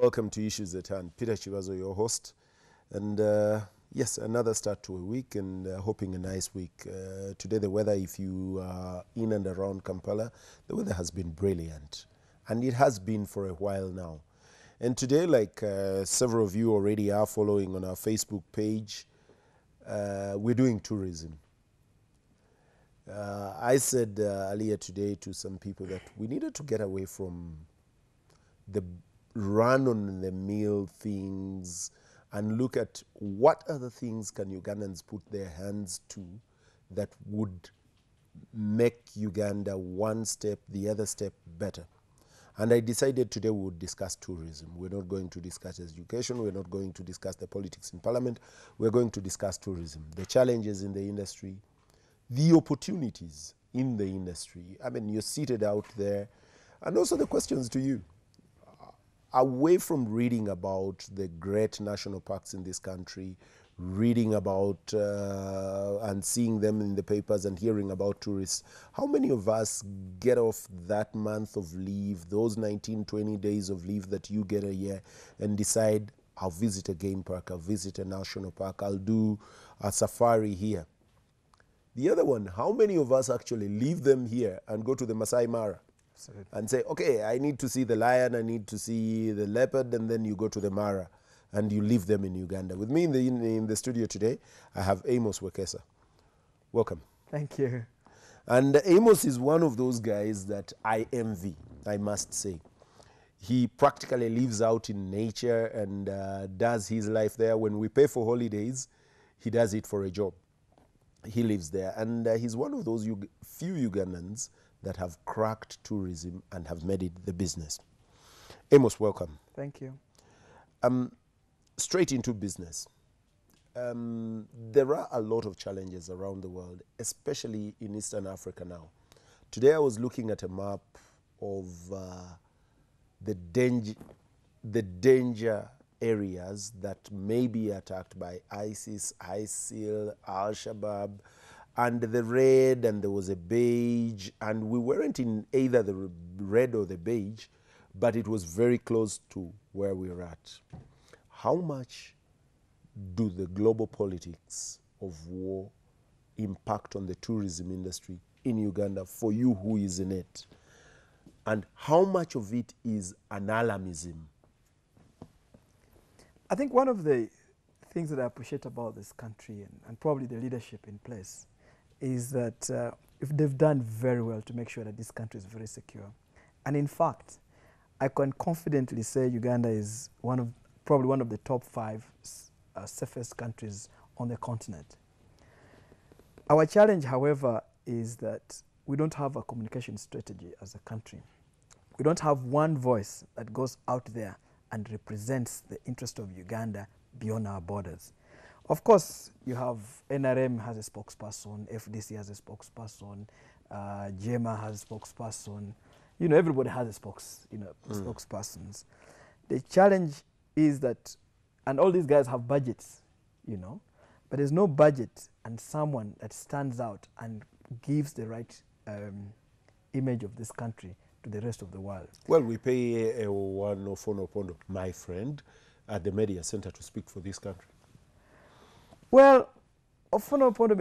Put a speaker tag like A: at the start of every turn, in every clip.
A: Welcome to Issues at Hand. Peter Chivazo, your host. And yes, another start to a week and hoping a nice week. Today the weather, if you are in and around Kampala, the weather has been brilliant. And it has been for a while now. And today, like several of you already are following on our Facebook page, we're doing tourism. I said earlier today to some people that we needed to get away from the run-on-the-mill things and look at what other things can Ugandans put their hands to that would make Uganda one step, the other step better. And I decided today we would discuss tourism. We're not going to discuss education. We're not going to discuss the politics in parliament. We're going to discuss tourism, the challenges in the industry, the opportunities in the industry. I mean, you're seated out there. And also the questions to you. Away from reading about the great national parks in this country, reading about and seeing them in the papers and hearing about tourists, how many of us get off that month of leave, those 19, 20 days of leave that you get a year and decide, I'll visit a game park, I'll visit a national park, I'll do a safari here. The other one, how many of us actually leave them here and go to the Masai Mara? Absolutely. And say, okay, I need to see the lion, I need to see the leopard, and then you go to the Mara and you leave them in Uganda. With me in the studio today, I have Amos Wekesa. Welcome.
B: Thank you.
A: And Amos is one of those guys that I envy, I must say. He practically lives out in nature and does his life there. When we pay for holidays, he does it for a job. He lives there. And he's one of those few Ugandans that have cracked tourism and have made it the business. Amos, welcome.
B: Thank you.
A: Straight into business. There are a lot of challenges around the world, especially in Eastern Africa now. Today I was looking at a map of the danger areas that may be attacked by ISIS, ISIL, Al-Shabaab, and the red, and there was a beige, and we weren't in either the red or the beige, but it was very close to where we're at. How much do the global politics of war impact on the tourism industry in Uganda for you who is in it? And how much of it is an alarmism?
B: I think one of the things that I appreciate about this country and probably the leadership in place is that if they've done very well to make sure that this country is very secure. And in fact, I can confidently say Uganda is probably one of the top 5 safest countries on the continent. Our challenge, however, is that we don't have a communication strategy as a country. We don't have one voice that goes out there and represents the interest of Uganda beyond our borders. Of course, you have NRM has a spokesperson, FDC has a spokesperson, JEMA has a spokesperson. You know, everybody has a spokespersons. The challenge is that, and all these guys have budgets, you know, but there's no budget and someone that stands out and gives the right image of this country to the rest of the world. Well,
A: we pay one Ofono Opondo, my friend, at the media center to speak for this country.
B: Well, Ofono Opondo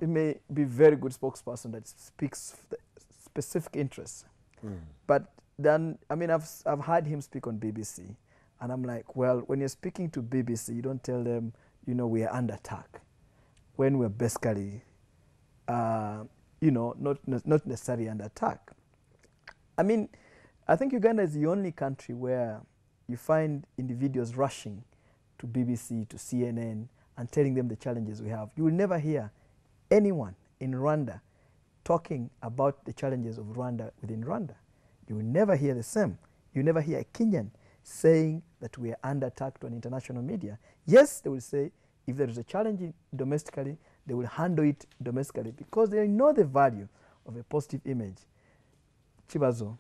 B: may be a very good spokesperson that speaks for the specific interests. But then, I mean, I've heard him speak on BBC, and I'm like, well, when you're speaking to BBC, you don't tell them, you know, we are under attack, when we're basically, you know, not necessarily under attack. I mean, I think Uganda is the only country where you find individuals rushing to BBC, to CNN, and telling them the challenges we have. You will never hear anyone in Rwanda talking about the challenges of Rwanda within Rwanda. You will never hear the same. You never hear a Kenyan saying that we are under attack to an international media. Yes, they will say if there is a challenge domestically, they will handle it domestically because they know the value of a positive image. Chivazo,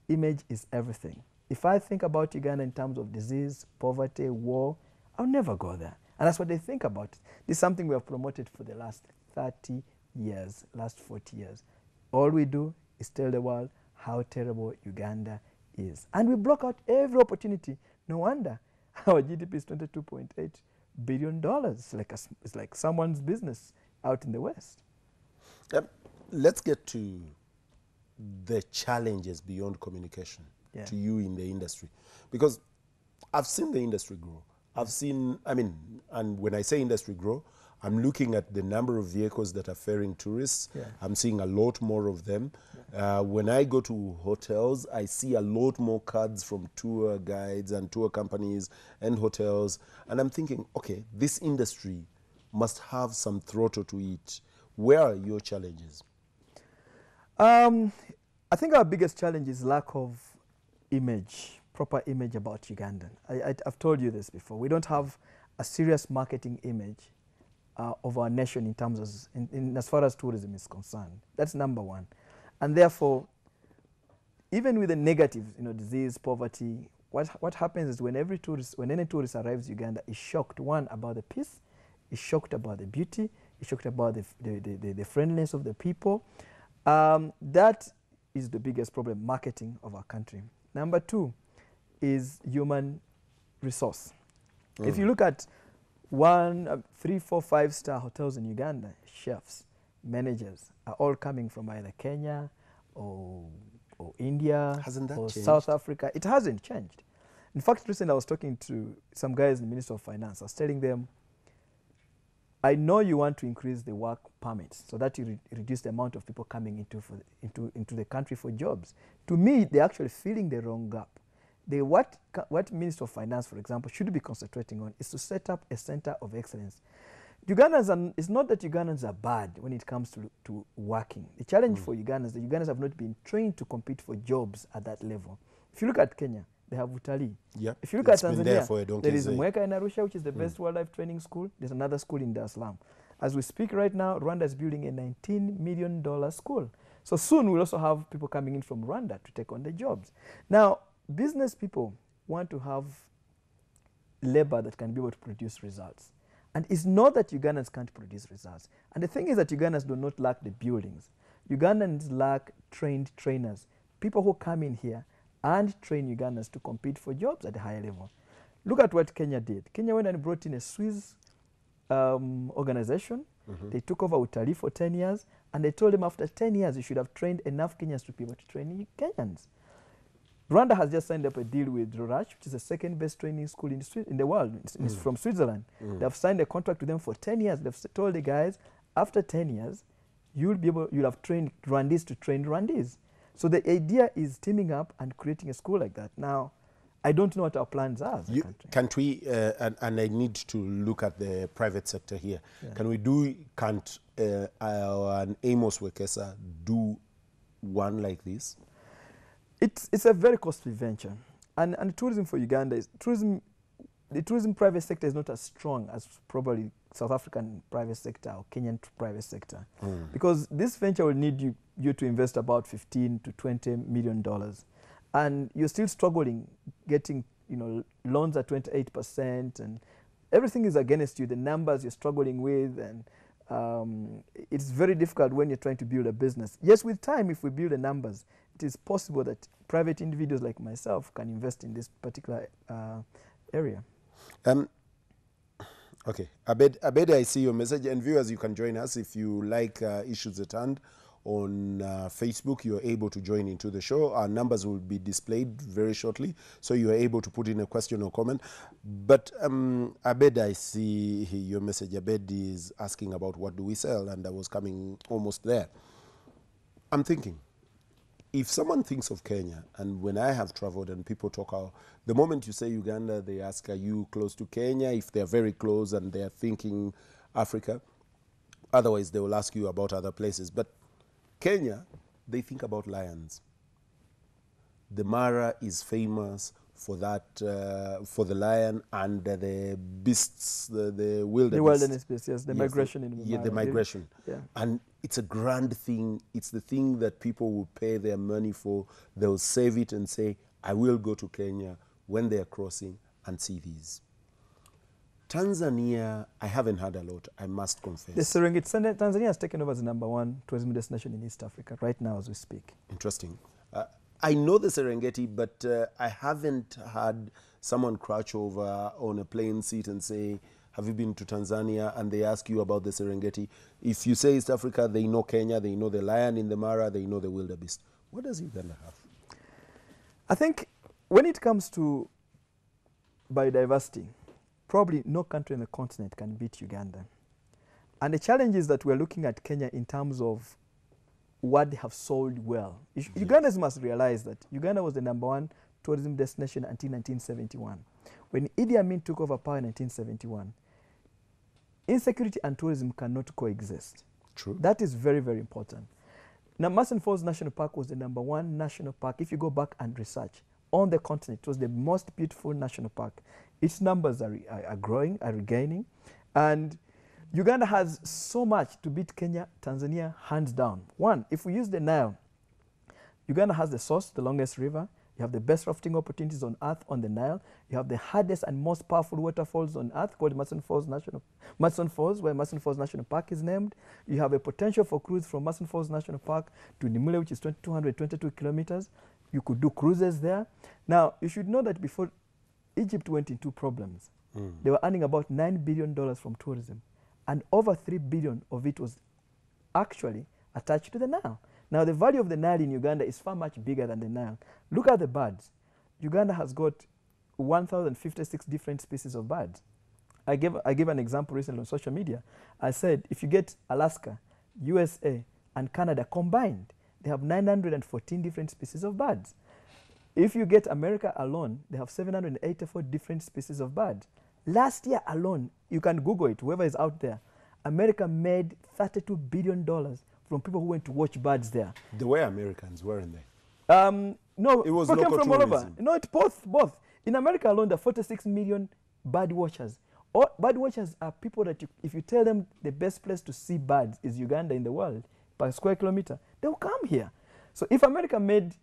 B: image is everything. If I think about Uganda in terms of disease, poverty, war, I'll never go there. And that's what they think about it. This is something we have promoted for the last 30 years, last 40 years. All we do is tell the world how terrible Uganda is. And we block out every opportunity No wonder our GDP is $22.8 billion. It's like someone's business out in the West.
A: Let's get to the challenges beyond communication
B: Yeah.
A: to you in the industry. Because I've seen the industry grow. I've seen, and when I say industry grow, I'm looking at the number of vehicles that are ferrying tourists.
B: Yeah.
A: I'm seeing a lot more of them. When I go to hotels, I see a lot more cards from tour guides and tour companies and hotels. And I'm thinking, okay, this industry must have some throttle to it. Where are your challenges?
B: I think our biggest challenge is lack of image, proper image about Ugandan. I've told you this before. We don't have a serious marketing image of our nation in terms of, as far as tourism is concerned. That's number one. And therefore, even with the negatives, disease, poverty, what happens is when any tourist arrives in Uganda, is shocked, one, about the peace, is shocked about the beauty, is shocked about the friendliness of the people. That is the biggest problem, marketing of our country. Number two is human resource. If you look at 1, 3, 4, 5-star hotels in Uganda, chefs, managers are all coming from either Kenya or India
A: Hasn't that
B: or
A: changed?
B: South Africa. It hasn't changed. In fact, recently I was talking to some guys in the Ministry of Finance. I was telling them, I know you want to increase the work permits so that you reduce the amount of people coming into the country for jobs. To me, they're actually filling the wrong gap. What Minister of Finance, for example, should be concentrating on is to set up a center of excellence. It's not that Ugandans are bad when it comes to working. The challenge for Ugandans, the Ugandans have not been trained to compete for jobs at that level. If you look at Kenya, they have Utalii.
A: Yep.
B: If you look at
A: It's been there
B: Tanzania,
A: for a donkey's
B: there is
A: day.
B: Mweka in Arusha, which is the best wildlife training school. There's another school in Dar es Salaam. As we speak right now, Rwanda is building a $19 million school. So soon we'll also have people coming in from Rwanda to take on the jobs. Now, business people want to have labor that can be able to produce results. And it's not that Ugandans can't produce results. And the thing is that Ugandans do not lack the buildings. Ugandans lack trained trainers, people who come in here and train Ugandans to compete for jobs at a higher level. Look at what Kenya did. Kenya went and brought in a Swiss organization. They took over Utalii for 10 years, and they told them after 10 years you should have trained enough Kenyans to be able to train Kenyans. Rwanda has just signed up a deal with Rurash, which is the second best training school in the world. It's from Switzerland. They've signed a contract with them for 10 years. They've told the guys, after 10 years, you'll have trained Rwandese to train Rwandese. So the idea is teaming up and creating a school like that. Now, I don't know what our plans are as a country.
A: Can't we, and I need to look at the private sector here, can't an Amos Wekesa do one like this?
B: It's a very costly venture. And tourism for Uganda the tourism private sector is not as strong as probably South African private sector or Kenyan private sector. Because this venture will need you to invest about $15 to $20 million. And you're still struggling getting loans at 28%, and everything is against you. The numbers you're struggling with, and it's very difficult when you're trying to build a business. Yes, with time, if we build the numbers, it is possible that private individuals like myself can invest in this particular area.
A: Okay, Abed, I see your message, and viewers, you can join us if you like issues at hand. On Facebook, you're able to join into the show. Our numbers will be displayed very shortly, so you're able to put in a question or comment. But Abed, I see your message. Abed is asking about what do we sell, and I was coming almost there. I'm thinking, if someone thinks of Kenya, and when I have traveled and people talk out, the moment you say Uganda, they ask, are you close to Kenya? If they're very close and they're thinking Africa, otherwise they will ask you about other places. But Kenya, they think about lions. The Mara is famous for that, for the lion and the beasts, the wilderness.
B: The wilderness beasts, yes, the migration in the Mara.
A: The migration.
B: Yeah.
A: And it's a grand thing. It's the thing that people will pay their money for. They'll save it and say, I will go to Kenya when they're crossing and see these. Tanzania, I haven't heard a lot, I must confess.
B: The Serengeti, Tanzania has taken over as the #1 tourism destination in East Africa right now as we speak.
A: Interesting. I know the Serengeti, but I haven't heard someone crouch over on a plane seat and say, have you been to Tanzania? And they ask you about the Serengeti. If you say East Africa, they know Kenya, they know the lion in the Mara, they know the wildebeest. What does Uganda have?
B: I think when it comes to biodiversity, probably no country on the continent can beat Uganda. And the challenge is that we're looking at Kenya in terms of what they have sold well.
A: Yes.
B: Ugandans must realize that Uganda was the #1 tourism destination until 1971. When Idi Amin took over power in 1971, insecurity and tourism cannot coexist.
A: True.
B: That is very, very important. Now, Mason Falls National Park was the #1 national park. If you go back and research on the continent, it was the most beautiful national park. Its numbers are growing, are regaining. And Uganda has so much to beat Kenya, Tanzania, hands down. One, if we use the Nile, Uganda has the source, the longest river. You have the best rafting opportunities on earth on the Nile. You have the hardest and most powerful waterfalls on earth called Mason Falls, where Mason Falls National Park is named. You have a potential for cruise from Mason Falls National Park to Nimule, which is 222 kilometers. You could do cruises there. Now, you should know that before Egypt went into problems, they were earning about $9 billion from tourism. And over $3 billion of it was actually attached to the Nile. Now, the value of the Nile in Uganda is far much bigger than the Nile. Look at the birds. Uganda has got 1,056 different species of birds. I gave an example recently on social media. I said, if you get Alaska, USA, and Canada combined, they have 914 different species of birds. If you get America alone, they have 784 different species of birds. Last year alone, you can Google it, whoever is out there, America made $32 billion from people who went to watch birds there.
A: They were Americans, weren't they?
B: No,
A: it was
B: people
A: local
B: came from all over.
A: tourism.
B: No, it's both. In America alone, there are 46 million bird watchers. Bird watchers are people that if you tell them the best place to see birds is Uganda in the world, per square kilometer, they'll come here. So if America made,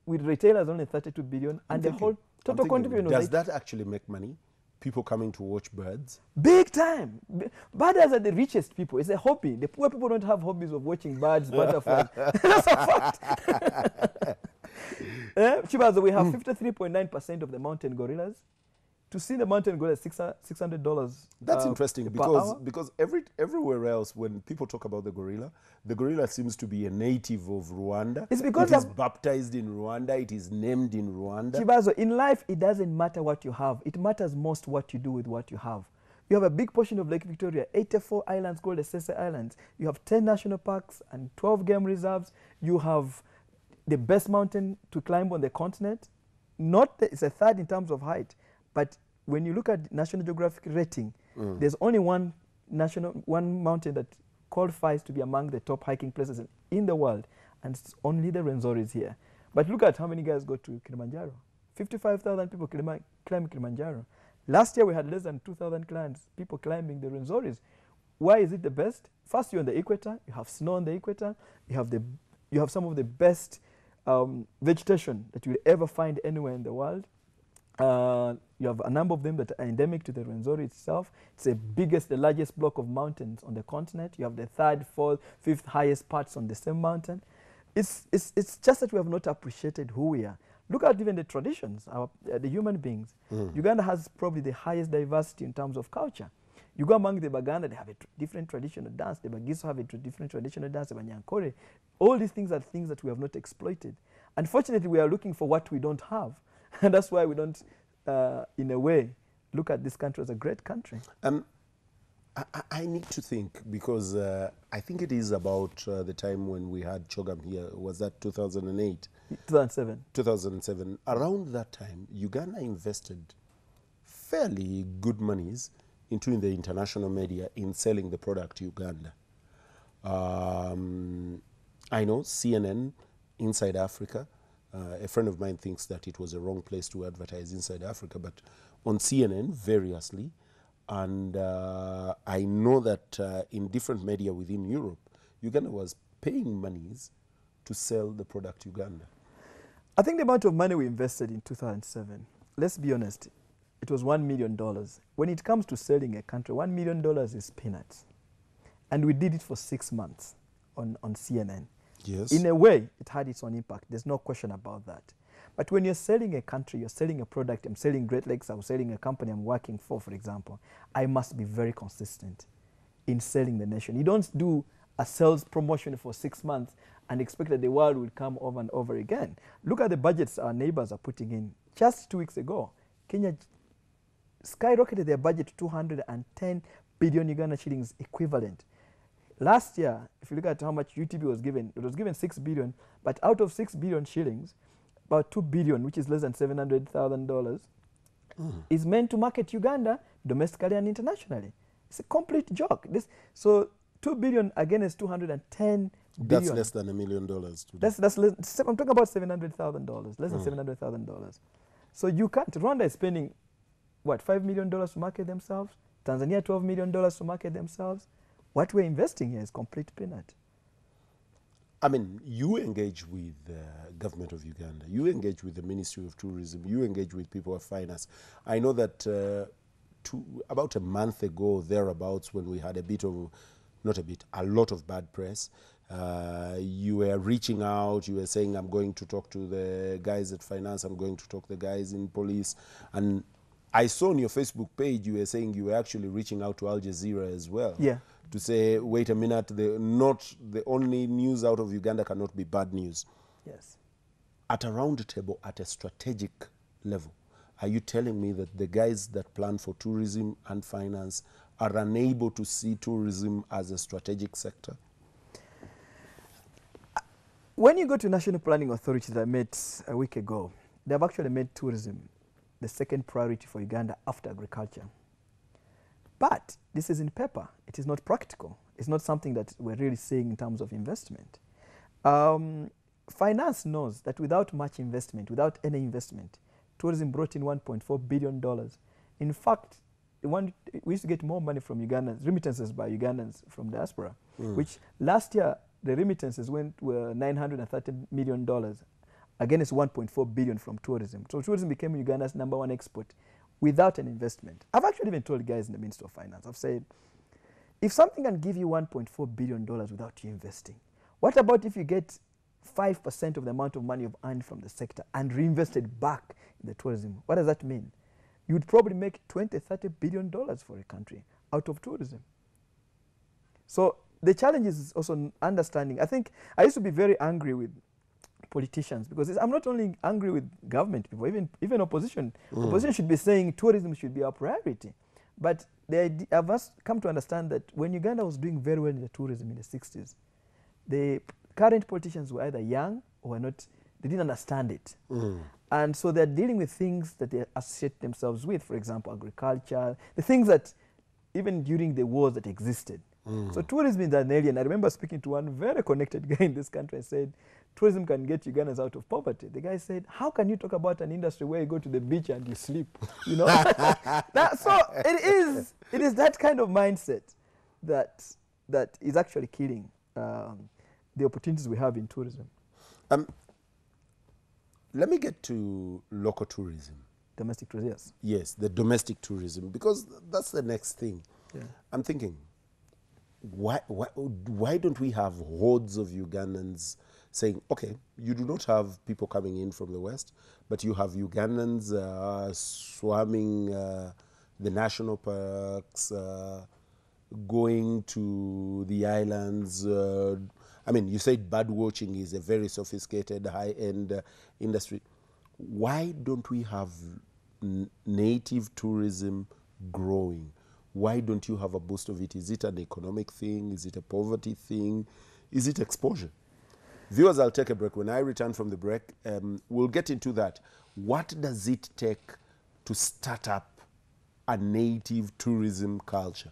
B: with retailers only 32 billion, and the whole total contribution was...
A: Does that actually make money? People coming to watch birds?
B: Big time. Birders are the richest people. It's a hobby. The poor people don't have hobbies of watching birds, butterflies. That's a fact. Chibazo, we have 53.9% of the mountain gorillas. To see the mountain gorilla, $600.
A: That's interesting
B: per hour.
A: because everywhere else, when people talk about the gorilla seems to be a native of Rwanda.
B: It's because
A: it is baptized in Rwanda. It is named in Rwanda.
B: Chibazo, in life, it doesn't matter what you have. It matters most what you do with what you have. You have a big portion of Lake Victoria, 84 islands called the Sese Islands. You have 10 national parks and 12 game reserves. You have the best mountain to climb on the continent. It's a third in terms of height. But when you look at National Geographic rating, there's only one mountain that qualifies to be among the top hiking places in the world, and it's only the Rwenzori here. But look at how many guys go to Kilimanjaro. 55,000 people climb Kilimanjaro. Last year we had less than 2,000 people climbing the Rwenzoris. Why is it the best? First, you're on the equator. You have snow on the equator. You have some of the best vegetation that you'll ever find anywhere in the world. You have a number of them that are endemic to the Rwenzori itself. It's the largest block of mountains on the continent. You have the 3rd, 4th, 5th highest parts on the same mountain. It's just that we have not appreciated who we are. Look at even the traditions, the human beings. Uganda has probably the highest diversity in terms of culture. You go among the Baganda, they have a different traditional dance. The Bagiso have a different traditional dance, the Banyankore. All these things are things that we have not exploited. Unfortunately, we are looking for what we don't have. And that's why we don't, in a way, look at this country as a great country.
A: I need to think, because I think it is about the time when we had Chogam here. Was that 2008?
B: 2007.
A: 2007. Around that time, Uganda invested fairly good monies into the international media in selling the product Uganda. I know CNN, Inside Africa, a friend of mine thinks that it was a wrong place to advertise Inside Africa, but on CNN, variously, and I know that in different media within Europe, Uganda was paying monies to sell the product Uganda.
B: I think the amount of money we invested in 2007, let's be honest, it was $1 million. When it comes to selling a country, $1 million is peanuts. And we did it for 6 months on CNN.
A: Yes.
B: In a way, it had its own impact. There's no question about that. But when you're selling a country, you're selling a product, I'm selling Great Lakes, I'm selling a company I'm working for example, I must be very consistent in selling the nation. You don't do a sales promotion for 6 months and expect that the world will come over and over again. Look at the budgets our neighbors are putting in. Just 2 weeks ago, Kenya skyrocketed their budget to 210 billion Uganda shillings equivalent. Last year, if you look at how much UTB was given, it was given 6 billion, but out of 6 billion shillings, about 2 billion, which is less than $700,000, is meant to market Uganda domestically and internationally. It's a complete joke. So 2 billion against 210 billion.
A: That's less than $1 million.
B: That's less, I'm talking about $700,000, less than $700,000. So you can't. Rwanda is spending, what, $5 million to market themselves? Tanzania, $12 million to market themselves? What we're investing here is complete peanut.
A: I mean, you engage with the government of Uganda. You engage with the Ministry of Tourism. You engage with people of finance. I know that about a month ago, thereabouts, when we had a lot of bad press, you were reaching out, you were saying, I'm going to talk to the guys at finance, I'm going to talk to the guys in police. And I saw on your Facebook page, you were saying you were actually reaching out to Al Jazeera as well.
B: Yeah.
A: To say, wait a minute, not the only news out of Uganda cannot be bad news.
B: Yes.
A: At a round table, at a strategic level, are you telling me that the guys that plan for tourism and finance are unable to see tourism as a strategic sector?
B: When you go to National Planning Authority that I met a week ago, they have actually made tourism the second priority for Uganda after agriculture. But this is in paper. It is not practical. It's not something that we're really seeing in terms of investment. Finance knows that without much investment, without any investment, tourism brought in $1.4 billion. In fact, we used to get more money from Ugandans, remittances by Ugandans from diaspora, which last year the remittances were $930 million against $1.4 billion from tourism. So tourism became Uganda's #1 export without an investment. I've actually even told guys in the Ministry of Finance, I've said, if something can give you $1.4 billion without you investing, what about if you get 5% of the amount of money you've earned from the sector and reinvested back in the tourism? What does that mean? You would probably make $20–30 billion for a country out of tourism. So the challenge is also understanding. I think I used to be very angry with politicians because I'm not only angry with government people, even opposition. Opposition should be saying tourism should be our priority. But I've come to understand that when Uganda was doing very well in the tourism in the 60s, the current politicians were either young or they didn't understand it. And so they're dealing with things that they associate themselves with, for example, agriculture, the things that even during the wars that existed. So tourism is an alien. I remember speaking to one very connected guy in this country and said, tourism can get Ugandans out of poverty. The guy said, how can you talk about an industry where you go to the beach and you sleep? You know? So it is that kind of mindset that is actually killing the opportunities we have in tourism.
A: Let me get to local tourism.
B: Domestic tourism, yes.
A: Yes, the domestic tourism, because that's the next thing.
B: Yeah.
A: I'm thinking, why don't we have hordes of Ugandans saying, okay, you do not have people coming in from the West, but you have Ugandans swarming the national parks, going to the islands. I mean, you said bird watching is a very sophisticated, high-end industry. Why don't we have native tourism growing? Why don't you have a boost of it? Is it an economic thing? Is it a poverty thing? Is it exposure? Viewers, I'll take a break. When I return from the break, we'll get into that. What does it take to start up a native tourism culture?